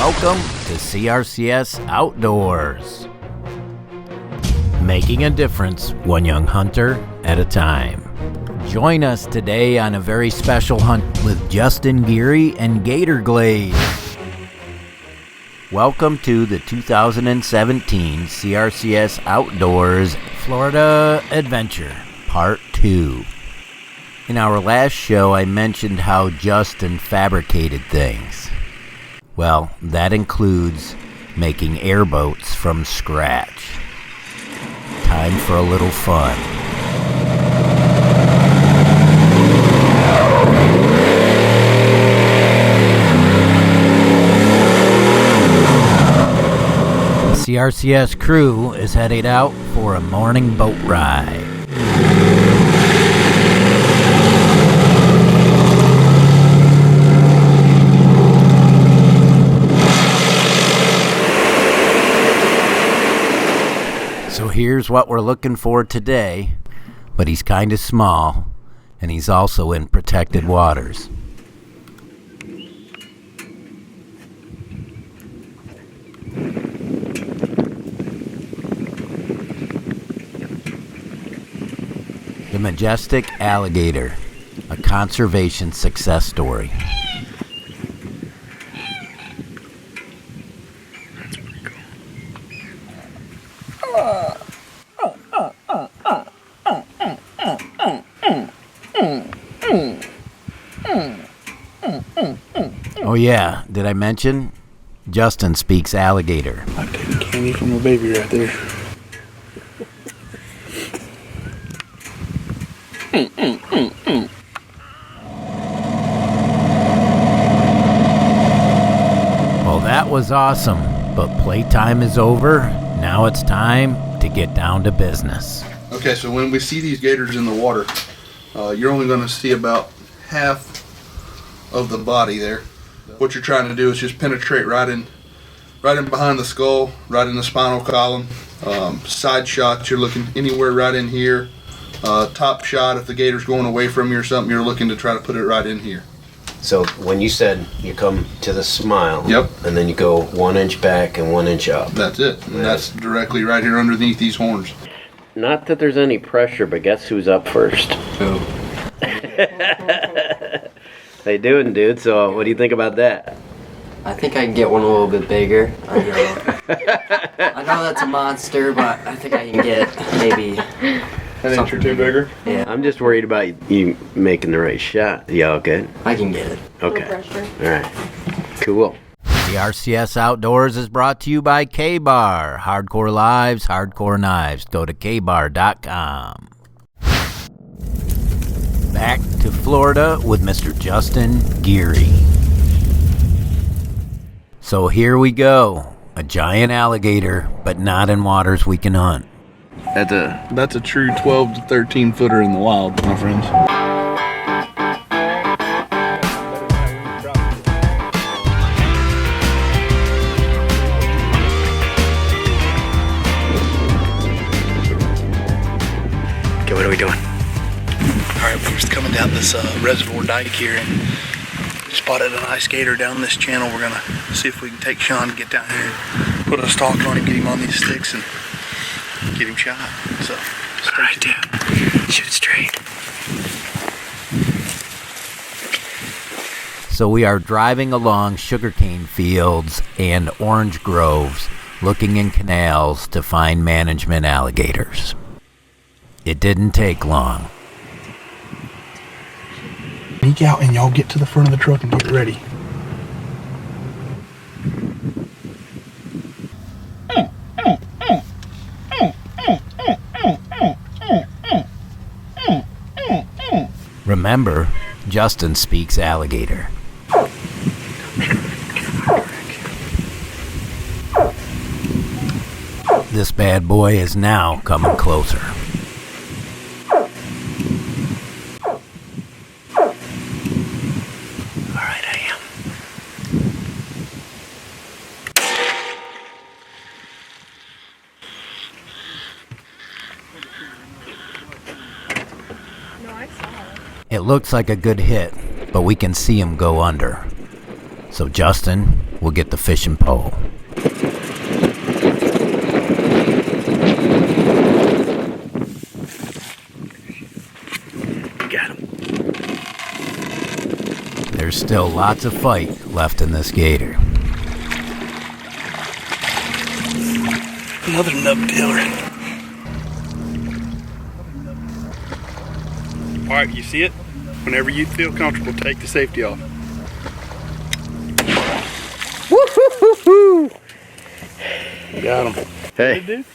Welcome to CRCS Outdoors. Making a difference one young hunter at a time. Join us today on a very special hunt with Justin and Gator Glades. Welcome to the 2017 CRCS Outdoors Florida Adventure, Part 2. In our last show, I mentioned how Justin fabricated things. Well, that includes making airboats from scratch. Time for a little fun. The CRCS crew is headed out for a morning boat ride. So here's what we're looking for today, but he's kind of small, and he's also in protected waters. The majestic alligator, a conservation success story. Oh yeah, did I mention? Justin speaks alligator. I'd take the candy from a baby right there. Well, that was awesome, but playtime is over. Now it's time to get down to business. Okay, so when we see these gators in the water, you're only going to see about half of the body there. What you're trying to do is just penetrate right in behind the skull, right in the spinal column. Side shots, you're looking anywhere right in here. Top shot, if the gator's going away from you or something, you're looking to try to put it right in here. So when you said you come to the smile, Yep. And then you go 1 inch back and 1 inch up. That's it. And that's directly right here underneath these horns. Not that there's any pressure, but guess who's up first? So, How you doing, dude? So what do you think about that? I think I can get one a little bit bigger. I know that's a monster, but I think I can get maybe an inch or two bigger? Yeah, I'm just worried about you making the right shot. You all good? I can get it. Okay. All right. Cool. The RCS Outdoors is brought to you by K-Bar. Hardcore lives, hardcore knives. Go to kbar.com. Back to Florida with Mr. Justin Geary. So here we go. A giant alligator, but not in waters we can hunt. That's a true 12 to 13 footer in the wild, my friends. Okay, what are we doing? All right, we're just coming down this reservoir dike here and spotted a nice gator down this channel. We're gonna see if we can take Sean and get down here and put a stalk on him, get him on these sticks, and get him shot. So, All right, dude. Shoot straight. So we are driving along sugarcane fields and orange groves, looking in canals to find management alligators. It didn't take long. Sneak out and y'all get to the front of the truck and get ready. Remember, Justin speaks alligator. This bad boy is now coming closer. All right, I am. It looks like a good hit, but we can see him go under. So Justin will get the fishing pole. Got him. There's still lots of fight left in this gator. Another nub-tailer. All right, you see it? Whenever you feel comfortable, take the safety off. Woo-hoo-hoo-hoo! Got him. Hey, Dude.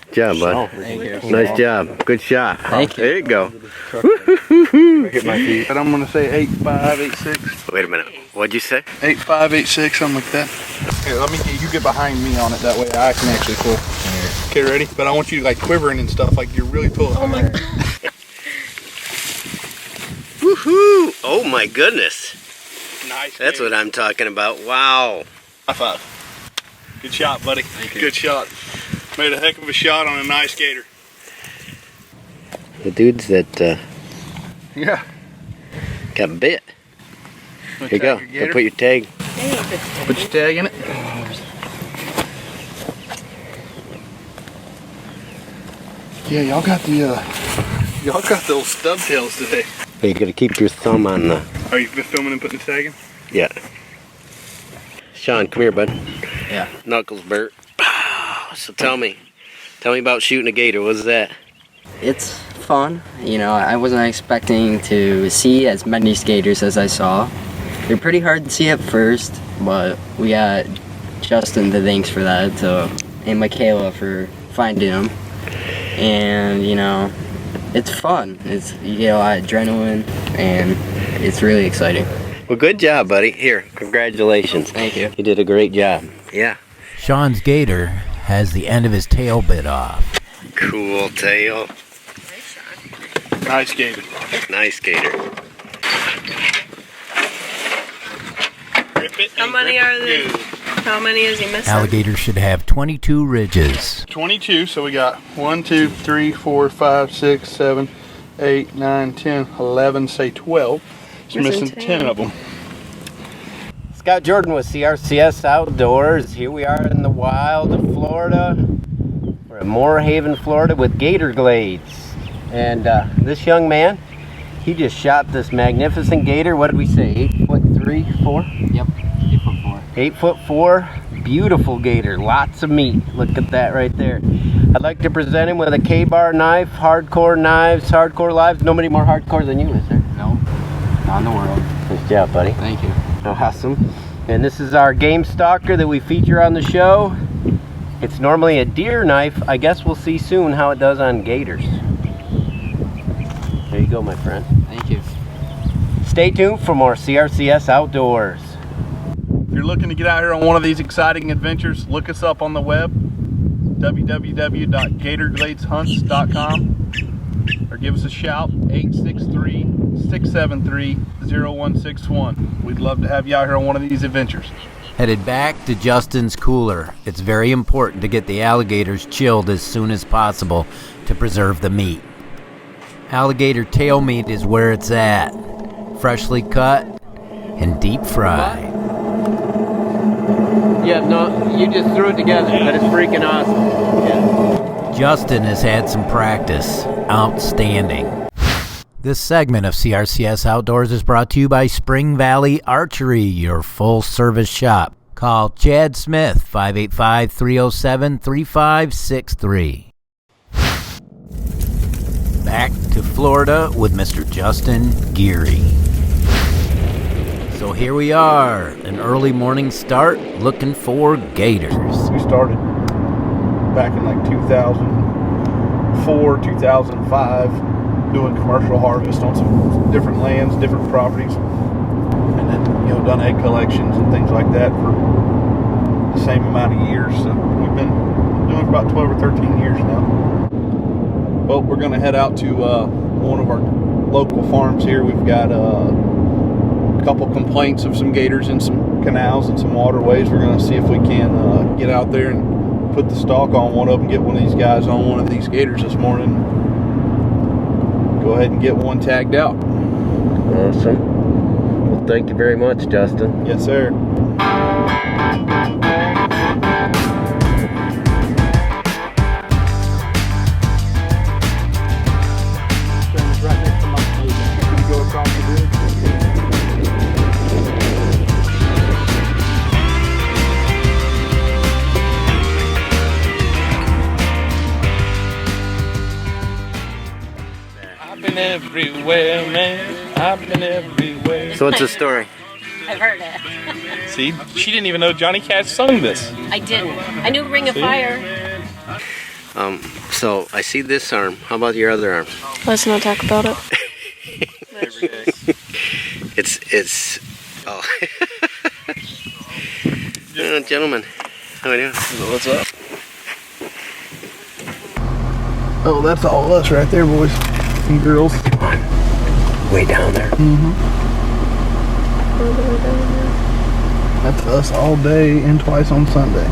good job, bud. Thank you. Nice job. Good shot. Thank you. There you go. Hit my feet. But I'm gonna say 8'5", 8'6". Wait a minute. What'd you say? 8'5", 8'6", something like that. Here, let me get you get behind me on it. That way I can actually pull. Okay, ready? But I want you like quivering and stuff, like you're really pulling. Oh my God. Woohoo! Oh my goodness. Nice. That's what I'm talking about. Wow. High five. Good shot, buddy. Thank you. Good shot. Made a heck of a shot on a nice gator. The dudes that Yeah. got bit. Here you go. Go put your tag. Put your tag in it. Yeah, y'all got the old stub tails today. You gotta keep your thumb on the. Are you filming and putting the tag in? Yeah. Sean, come here, bud. Yeah. Knuckles, Bert. So tell me about shooting a gator. What's that? It's fun. You know, I wasn't expecting to see as many skaters as I saw. They're pretty hard to see at first, but we got Justin to thanks for that, and Michaela for finding them. And, you know, it's fun. You get a lot of adrenaline, and it's really exciting. Well, good job, buddy. Here, congratulations. Thank you. You did a great job. Yeah. Sean's gator has the end of his tail bit off. Cool tail. Nice gator. Nice gator. Grip it. How many are there? How many is he missing? Alligator should have 22 ridges. 22, so we got 1, 2, 3, 4, 5, 6, 7, 8, 9, 10, 11, say 12. He's missing 10 of them. Scott Jordan with CRCS Outdoors. Here we are in the wild of Florida. We're at Moorhaven, Florida with Gator Glades. And this young man, he just shot this magnificent gator. What did we say, 8'3", 4"? Yep, 8'4". 8'4", beautiful gator, lots of meat. Look at that right there. I'd like to present him with a K-bar knife, hardcore knives, hardcore lives. Nobody more hardcore than you, is there? No, not in the world. Nice job, buddy. Thank you. Awesome. And this is our game stalker that we feature on the show. It's normally a deer knife. I guess we'll see soon how it does on gators. There you go, my friend. Thank you. Stay tuned for more CRCS Outdoors. If you're looking to get out here on one of these exciting adventures, look us up on the web, www.gatorgladeshunts.com, or give us a shout, 863-673-0161. We'd love to have you out here on one of these adventures. Headed back to Justin's cooler. It's very important to get the alligators chilled as soon as possible to preserve the meat. Alligator tail meat is where it's at. Freshly cut and deep fried. Yeah, no, you just threw it together, but it's freaking awesome. Yeah. Justin has had some practice. Outstanding. This segment of CRCS Outdoors is brought to you by Spring Valley Archery, your full-service shop. Call Chad Smith, 585-307-3563. Back to Florida with Mr. Justin Geary. So here we are, an early morning start looking for gators. We started back in like 2004, 2005, doing commercial harvest on some different lands, different properties, and then, you know, done egg collections and things like that for the same amount of years. So we've been doing it for about 12 or 13 years now. Well, we're going to head out to one of our local farms here. We've got a couple complaints of some gators in some canals and some waterways. We're going to see if we can get out there and put the stalk on one of them, get one of these guys on one of these gators this morning. Go ahead and get one tagged out. Awesome. Well, Thank you very much, Justin. Yes, sir. Right next to my boat. You go across the bridge. I've been everywhere, man. I've been everywhere. So what's the story? I've heard it. See, she didn't even know Johnny Cash sung this. I didn't. I knew Ring of Fire. So I see this arm. How about your other arm? Let's not talk about it. It's oh. Gentlemen, how are you doing? What's up? Oh, that's all us right there, boys and girls. Way down there. That's us all day and twice on Sunday.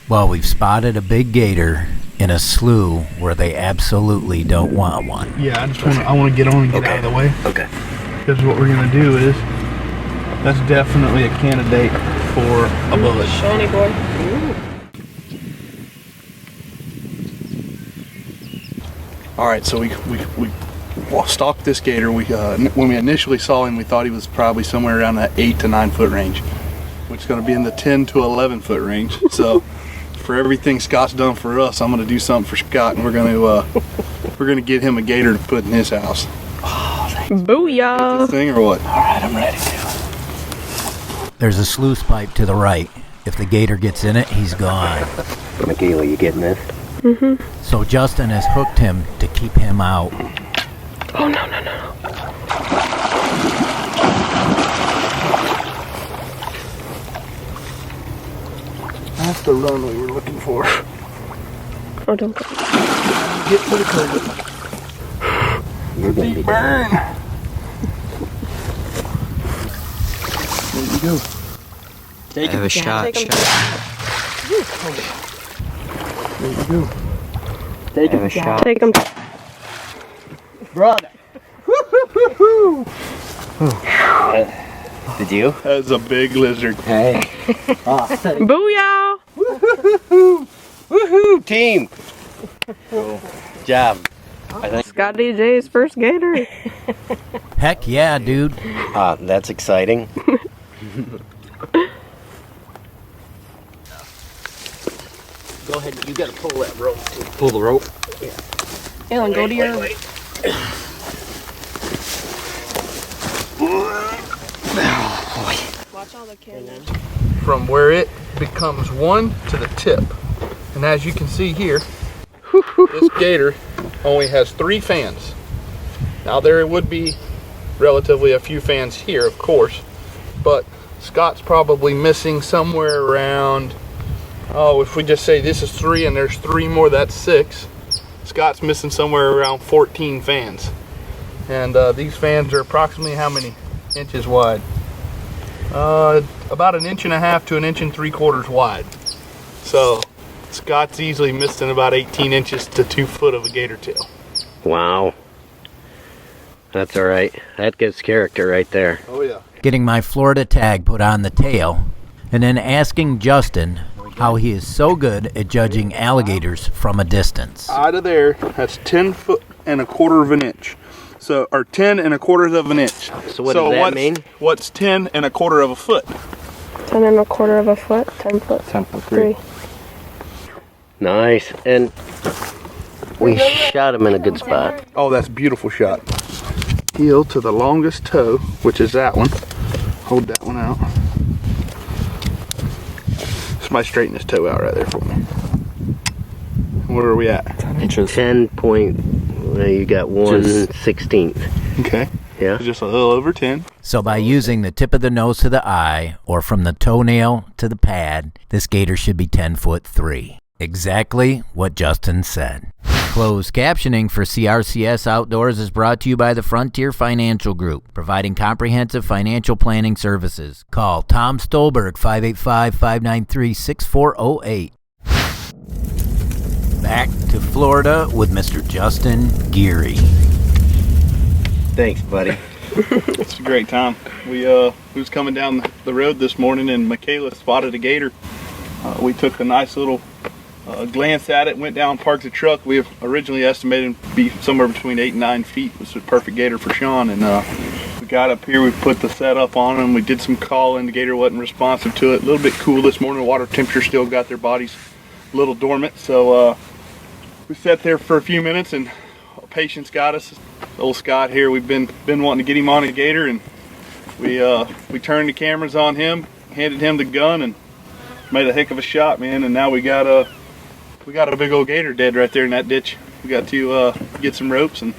Well, we've spotted a big gator in a slough where they absolutely don't want one. Yeah, I want to get on and get out of the way. Okay. Because what we're gonna do is, that's definitely a candidate for a bullet. Shiny boy. All right, so we stalked this gator. When we initially saw him, we thought he was probably somewhere around that 8 to 9 foot range, which is going to be in the 10 to 11 foot range. So for everything Scott's done for us, I'm going to do something for Scott, and we're going to get him a gator to put in his house. Booyah! This thing or what? All right, I'm ready to. There's a sluice pipe to the right. If the gator gets in it, he's gone. Michaela, you getting this? So Justin has hooked him to keep him out. Oh, no. That's the run we were looking for. Oh, don't go. Get to the curb. You're gonna be Burn. There you go. I have a shot. Take him. There you go. Take a shot. Take him. Brother. Did you? That's a big lizard. Hey. Booyah! Woohoo, team! Good job. Scott DJ's first gator. Heck yeah, dude. That's exciting. Go ahead, you gotta pull that rope. Pull the rope? Alan, go to your... Watch all the cameras. From where it becomes one to the tip. And as you can see here, this gator only has 3 fans. Now there would be relatively a few fans here, of course, but Scott's probably missing somewhere around, if we just say this is 3 and there's 3 more, that's 6. Scott's missing somewhere around 14 fans. And these fans are approximately how many inches wide? About 1.5 inches to 1 3/4 inches wide. So Scott's easily missing about 18 inches to 2 foot of a gator tail. Wow. That's alright. That gives character right there. Oh yeah. Getting my Florida tag put on the tail, and then asking Justin how he is so good at judging alligators from a distance. Out of there, that's 10 foot and 1/4 inch. So, or 10 and 1/4 inch. So what does that mean? What's 10 and 1/4 foot? 10 1/4 foot, 10 foot. 10 foot 3. Nice. And we shot him in a good spot. Oh, that's a beautiful shot. Heel to the longest toe, which is that one. Hold that one out. Somebody straighten this toe out right there for me. Where are we at? 10 point, you got 1/16. Okay. Yeah. Just a little over 10. So by using the tip of the nose to the eye, or from the toenail to the pad, this gator should be 10 foot 3. Exactly what Justin said. Closed captioning for CRCS Outdoors is brought to you by the Frontier Financial Group, providing comprehensive financial planning services. Call Tom Stolberg, 585-593-6408. Back to Florida with Mr. Justin Geary. Thanks, buddy. It's a great time. We was coming down the road this morning and Michaela spotted a gator. We took a nice little glance at it, went down, parked the truck. We have originally estimated to be somewhere between 8 and 9 feet. It was a perfect gator for Sean, and we got up here, we put the setup on him, we did some calling. The gator wasn't responsive to it. A little bit cool this morning. The water temperature still got their bodies a little dormant, so we sat there for a few minutes and patience got us. Old Scott here, we've been wanting to get him on a gator, and we turned the cameras on him, handed him the gun, and made a heck of a shot, man. And now we got a big old gator dead right there in that ditch. We got to get some ropes and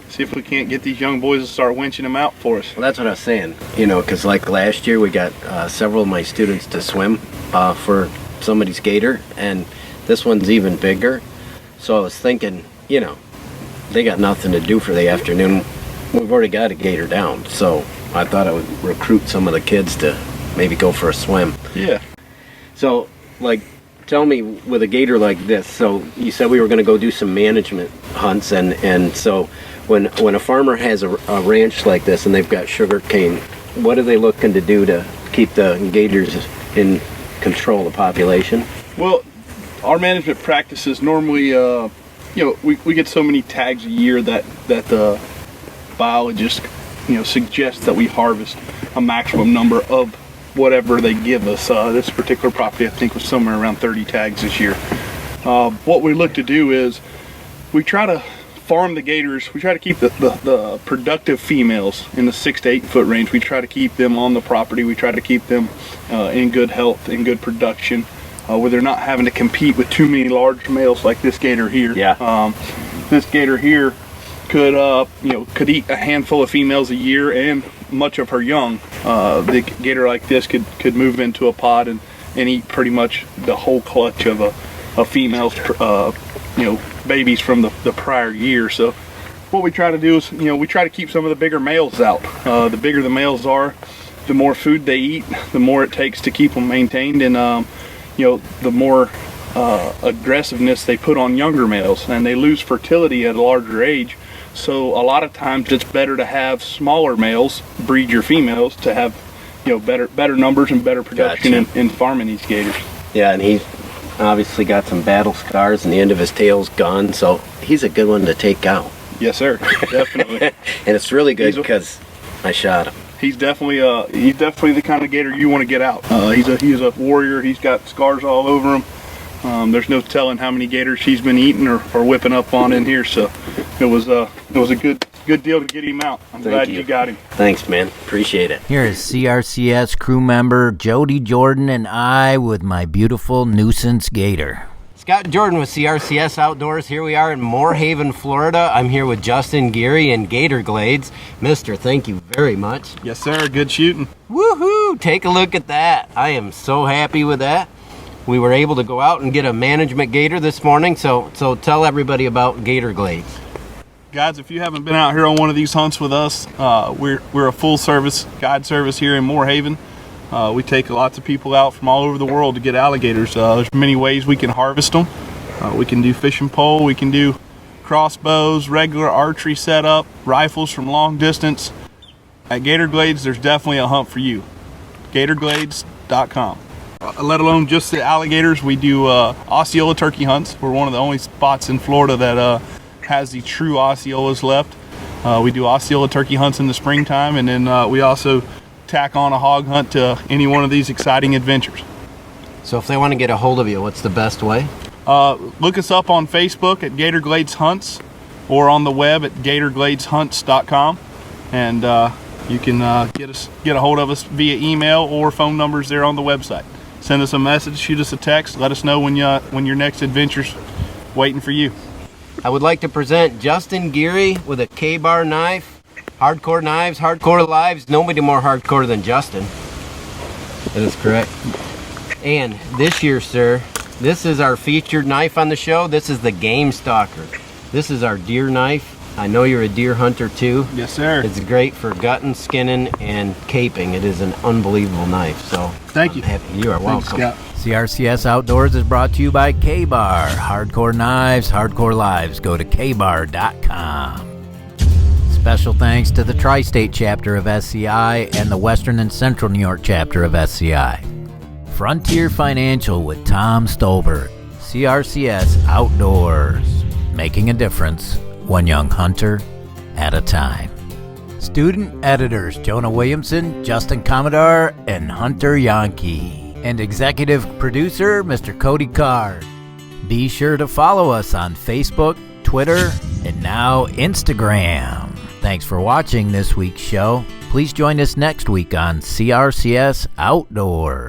see if we can't get these young boys to start winching them out for us. Well, that's what I was saying, because like last year we got several of my students to swim for somebody's gator, and this one's even bigger. So I was thinking, they got nothing to do for the afternoon. We've already got a gator down, so I thought I would recruit some of the kids to maybe go for a swim. Yeah. So, tell me, with a gator like this, so you said we were going to go do some management hunts, and so when a farmer has a ranch like this and they've got sugar cane, what are they looking to do to keep the gators in control of the population? Well, our management practices normally, we get so many tags a year that the biologist, suggests that we harvest a maximum number of whatever they give us. This particular property, I think, was somewhere around 30 tags this year. What we look to do is we try to farm the gators. We try to keep the productive females in the 6 to 8 foot range. We try to keep them on the property. We try to keep them in good health, in good production, where they're not having to compete with too many large males like this gator here. Yeah. This gator here could eat a handful of females a year and much of her young. The gator like this could move into a pod and eat pretty much the whole clutch of a female's babies from the prior year. So what we try to do is we try to keep some of the bigger males out. The bigger the males are, the more food they eat, the more it takes to keep them maintained, and the more aggressiveness they put on younger males, and they lose fertility at a larger age. So a lot of times it's better to have smaller males breed your females to have better numbers and better production. Gotcha. in farming these gators. Yeah, and he's obviously got some battle scars and the end of his tail's gone, so he's a good one to take out. Yes, sir. Definitely. And it's really good because I shot him. He's definitely the kind of gator you want to get out. He's a warrior. He's got scars all over him. There's no telling how many gators he's been eating or whipping up on in here. So it was a good deal to get him out. I'm glad you got him. Thanks, man. Appreciate it. Here is CRCS crew member Jody Jordan and I with my beautiful nuisance gator. Scott Jordan with CRCS Outdoors. Here we are in Moorhaven, Florida. I'm here with Justin Geary and Gator Glades. Mister, thank you very much. Yes, sir. Good shooting. Woohoo! Take a look at that. I am so happy with that. We were able to go out and get a management gator this morning, so tell everybody about Gator Glades. Guys, if you haven't been out here on one of these hunts with us, we're a full service guide service here in Moorhaven. We take lots of people out from all over the world to get alligators. There's many ways we can harvest them. We can do fishing pole, we can do crossbows, regular archery setup, rifles from long distance. At Gator Glades, there's definitely a hunt for you. GatorGlades.com. Let alone just the alligators, we do Osceola turkey hunts. We're one of the only spots in Florida that has the true Osceolas left. We do Osceola turkey hunts in the springtime, and then we also tack on a hog hunt to any one of these exciting adventures. So if they want to get a hold of you, what's the best way? Look us up on Facebook at Gator Glades Hunts, or on the web at GatorGladesHunts.com, and you can get a hold of us via email or phone numbers there on the website. Send us a message, shoot us a text, let us know when your next adventure's waiting for you. I would like to present Justin Geary with a K-bar knife. Hardcore knives, hardcore lives. Nobody more hardcore than Justin. That is correct. And this year, sir, this is our featured knife on the show. This is the Game Stalker. This is our deer knife. I know you're a deer hunter too. Yes, sir. It's great for gutting, skinning, and caping. It is an unbelievable knife. So thank you. You are welcome. Scott. CRCS Outdoors is brought to you by K-Bar. Hardcore knives, hardcore lives. Go to kbar.com. Special thanks to the Tri-State chapter of SCI and the Western and Central New York chapter of SCI. Frontier Financial with Tom Stolberg. CRCS Outdoors. Making a difference, one young hunter at a time. Student editors Jonah Williamson, Justin Commodore, and Hunter Yankee. And executive producer Mr. Cody Card. Be sure to follow us on Facebook, Twitter, and now Instagram. Thanks for watching this week's show. Please join us next week on CRCS Outdoors.